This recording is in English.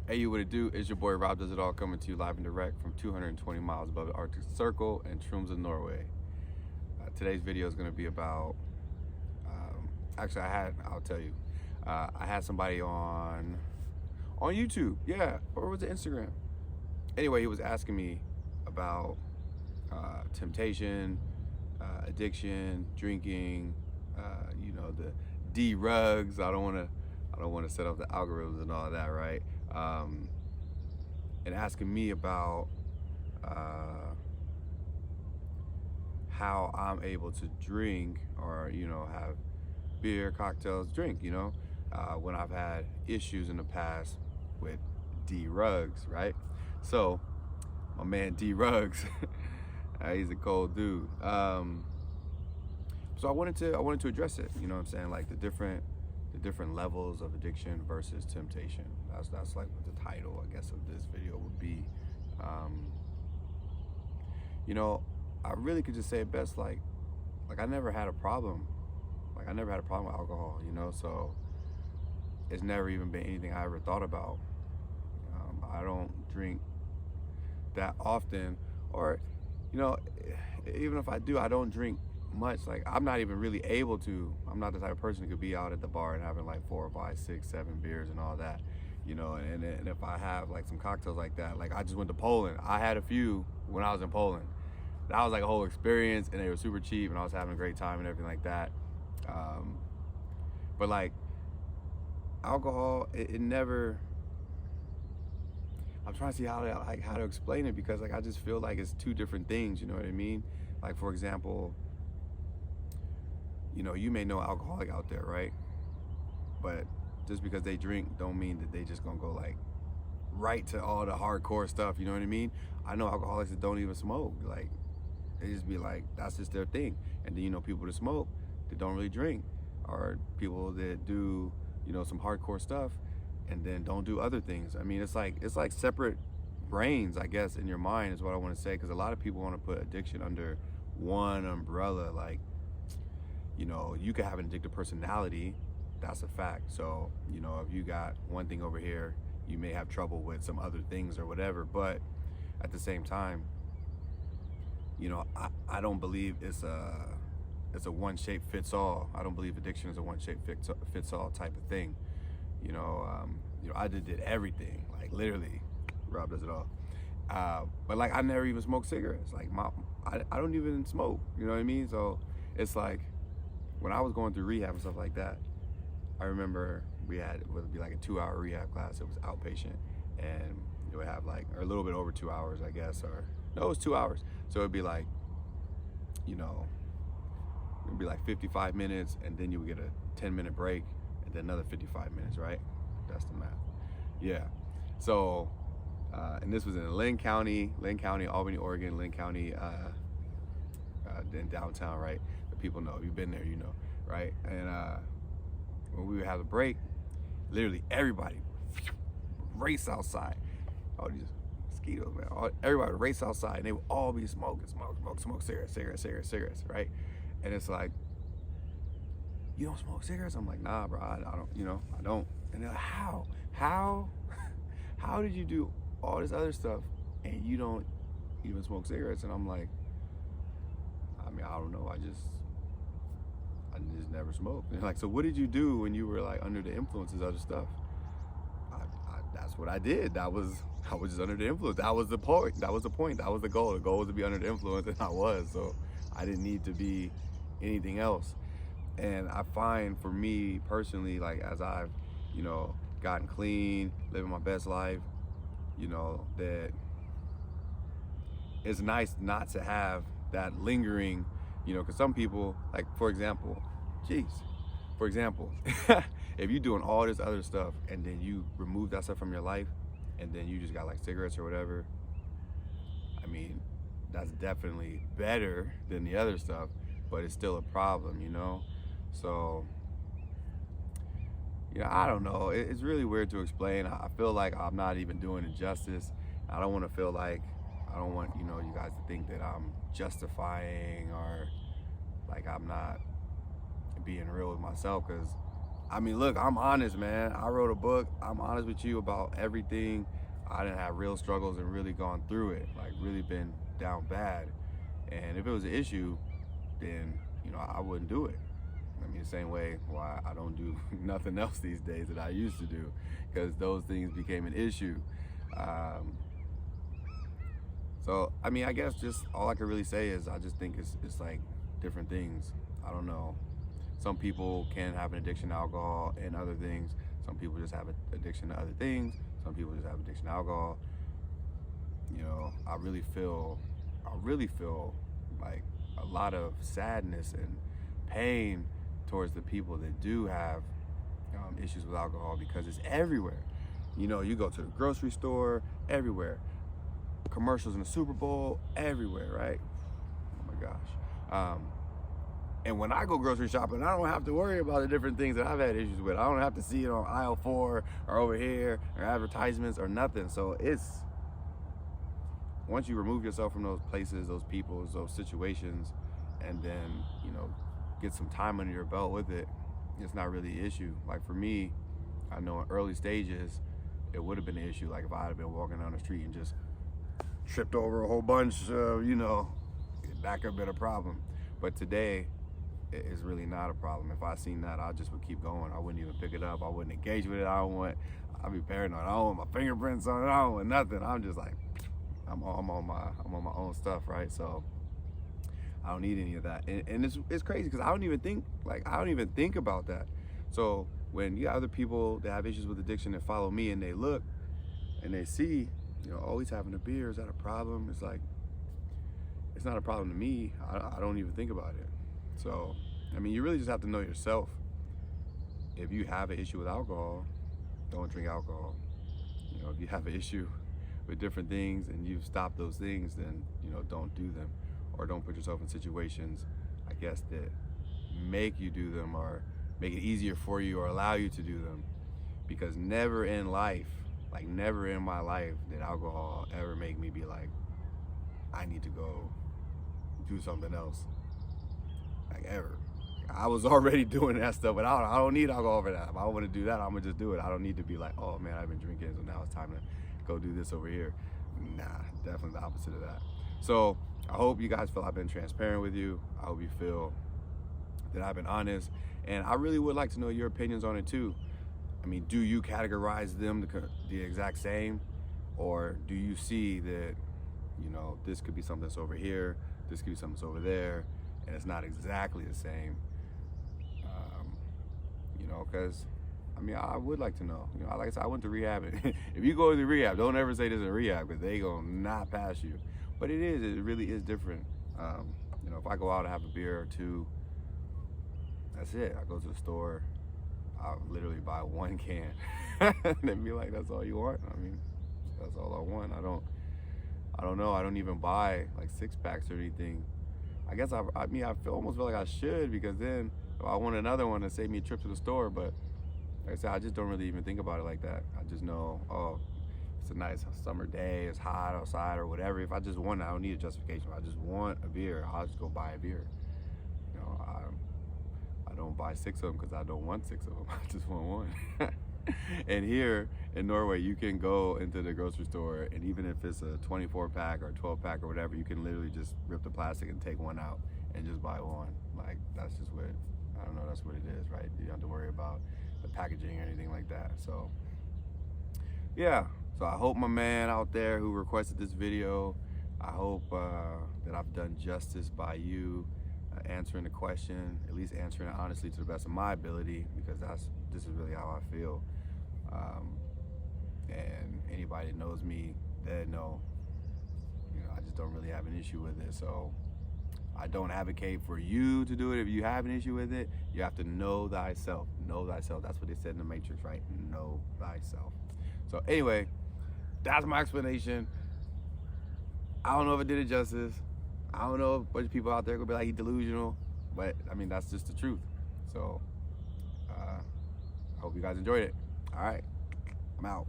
Hey, you what it do? It's your boy Robdoesitall coming to you live and direct from 220 miles above the Arctic Circle in Tromsø, Norway. Today's video is going to be about, actually I'll tell you, I had somebody on YouTube, yeah, or was it Instagram? Anyway, he was asking me about temptation, addiction, drinking, the D-rugs. I don't want to set up the algorithms and all of that, right? And asking me about how I'm able to drink or have beer, cocktails, drink, when I've had issues in the past with D-rugs, right? So my man D-rugs, he's a cold dude. So I wanted to address it, you know what I'm saying, like the different levels of addiction versus temptation. That's like what the title, I guess, of this video would be. I really could just say it best, like I never had a problem. Like I never had a problem with alcohol, so it's never even been anything I ever thought about. I don't drink that often, or even if I do, I don't drink much. Like I'm not even really able to. I'm not the type of person who could be out at the bar and having like 4 or 5, 6, 7 beers and all that, and if I have like some cocktails like that, like I just went to Poland. I had a few when I was in Poland. That was like a whole experience, and they were super cheap, and I was having a great time and everything like that. But like alcohol, it never. I'm trying to see how to explain it, because like I just feel like it's two different things. You know what I mean? Like for example, you may know an alcoholic out there, right? But just because they drink don't mean that they just gonna go like right to all the hardcore stuff. You know what I mean? I know alcoholics that don't even smoke. Like they just be like, that's just their thing. And then people that smoke that don't really drink, or people that do some hardcore stuff and then don't do other things. I mean, it's like separate brains, I guess, in your mind is what I want to say, because a lot of people want to put addiction under one umbrella. Like you could have an addictive personality, that's a fact. So if you got one thing over here, you may have trouble with some other things or whatever. But at the same time, I don't believe it's a one shape fits all. I don't believe addiction is a one shape fits all type of thing. I just did everything, like literally. Rob does it all. But like I never even smoked cigarettes. Like I don't even smoke. You know what I mean? So it's like when I was going through rehab and stuff like that, I remember it would be like a 2-hour rehab class. It was outpatient, and it would have like, or a little bit over 2 hours, I guess, or no, it was 2 hours. So it'd be like, it'd be like 55 minutes, and then you would get a 10-minute break, and then another 55 minutes, right? That's the math. Yeah. So, and this was in Lynn County, Albany, Oregon, Lynn County, in downtown, right? The people know, if you've been there, right? And when we would have a break, literally everybody race outside. All these mosquitoes, man. Everybody would race outside, and they would all be smoking cigarettes, right? And it's like, you don't smoke cigarettes? I'm like, nah, bro, I don't. And they're like, how did you do all this other stuff and you don't even smoke cigarettes? And I'm like, I mean, I don't know. I just never smoked. And they're like, so what did you do when you were like under the influence of other stuff? That's what I did. I was just under the influence. That was the point. That was the goal. The goal was to be under the influence, and I was. So I didn't need to be anything else. And I find, for me personally, like as I've gotten clean, living my best life, that it's nice not to have that lingering, because some people, like for example, if you're doing all this other stuff and then you remove that stuff from your life, and then you just got like cigarettes or whatever, I mean, that's definitely better than the other stuff, but it's still a problem, So, I don't know. It's really weird to explain. I feel like I'm not even doing it justice. I don't want you guys to think that I'm justifying or like I'm not being real with myself, because I mean, look, I'm honest, man. I wrote a book. I'm honest with you about everything. I didn't have real struggles and really gone through it, like really been down bad. And if it was an issue, then, you know, I wouldn't do it. I mean, the same way why I don't do nothing else these days that I used to do, because those things became an issue. So, I mean, I guess just all I can really say is I just think it's like different things. I don't know. Some people can have an addiction to alcohol and other things. Some people just have an addiction to other things. Some people just have addiction to alcohol. You know, I really feel like a lot of sadness and pain towards the people that do have issues with alcohol, because it's everywhere. You know, you go to the grocery store, everywhere. Commercials in the Super Bowl, everywhere, right? Oh my gosh. And when I go grocery shopping, I don't have to worry about the different things that I've had issues with. I don't have to see it on aisle 4 or over here or advertisements or nothing. So it's, once you remove yourself from those places, those people, those situations, and then, you know, get some time under your belt with it, it's not really an issue. Like for me, I know in early stages, it would have been an issue. Like if I had been walking down the street and just tripped over a whole bunch, you know, that could have been a problem. But today, it's really not a problem. If I seen that, I just would keep going. I wouldn't even pick it up. I wouldn't engage with it. I'd be paranoid. I don't want my fingerprints on it. I don't want nothing. I'm just like, I'm on my own stuff, right? So I don't need any of that. And it's crazy because I don't even think about that. So when you got other people that have issues with addiction that follow me and they look and they see, you know, oh, he's having a beer, is that a problem? It's like, it's not a problem to me. I don't even think about it. So, I mean, you really just have to know yourself. If you have an issue with alcohol, don't drink alcohol. You know, if you have an issue with different things and you've stopped those things, then, you know, don't do them. Or don't put yourself in situations, I guess, that make you do them or make it easier for you or allow you to do them. Because never in life, like never in my life did alcohol ever make me be like, I need to go do something else. Like ever. I was already doing that stuff, but I don't need alcohol for that. If I want to do that, I'm gonna just do it. I don't need to be like, oh man, I've been drinking, so now it's time to go do this over here. Nah, definitely the opposite of that. So I hope you guys feel I've been transparent with you. I hope you feel that I've been honest. And I really would like to know your opinions on it too. I mean, do you categorize them the exact same? Or do you see that, you know, this could be something that's over here, this could be something that's over there, and it's not exactly the same? You know, because, I mean, I would like to know. You know, like I said, I went to rehab. If you go to rehab, don't ever say this is a rehab, because they gonna not pass you. But it really is different. You know, if I go out and have a beer or two, that's it. I go to the store, I'll literally buy one can. And then be like, that's all you want? I mean, that's all I want. I don't know. I don't even buy like 6-packs or anything. I guess I almost feel like I should, because then if I want another one to save me a trip to the store. But like I said, I just don't really even think about it like that. I just know, oh, it's a nice summer day, it's hot outside or whatever. If I just want it, I don't need a justification. If I just want a beer, I'll just go buy a beer. You know, I don't buy 6 of them because I don't want 6 of them. I just want one. And here in Norway, you can go into the grocery store, and even if it's a 24-pack or a 12-pack or whatever, you can literally just rip the plastic and take one out and just buy one. Like, that's just what, I don't know, that's what it is, right? You don't have to worry about the packaging or anything like that. So, yeah. So I hope my man out there who requested this video, I hope that I've done justice by you answering the question, at least answering it honestly to the best of my ability, because this is really how I feel. And anybody that knows me, they know, you know, I just don't really have an issue with it. So I don't advocate for you to do it. If you have an issue with it, you have to know thyself. Know thyself. That's what they said in the Matrix, right? Know thyself. So anyway, that's my explanation. I don't know if it did it justice. I don't know if a bunch of people out there are gonna be like, he's delusional, but I mean, that's just the truth. So I hope you guys enjoyed it. All right, I'm out.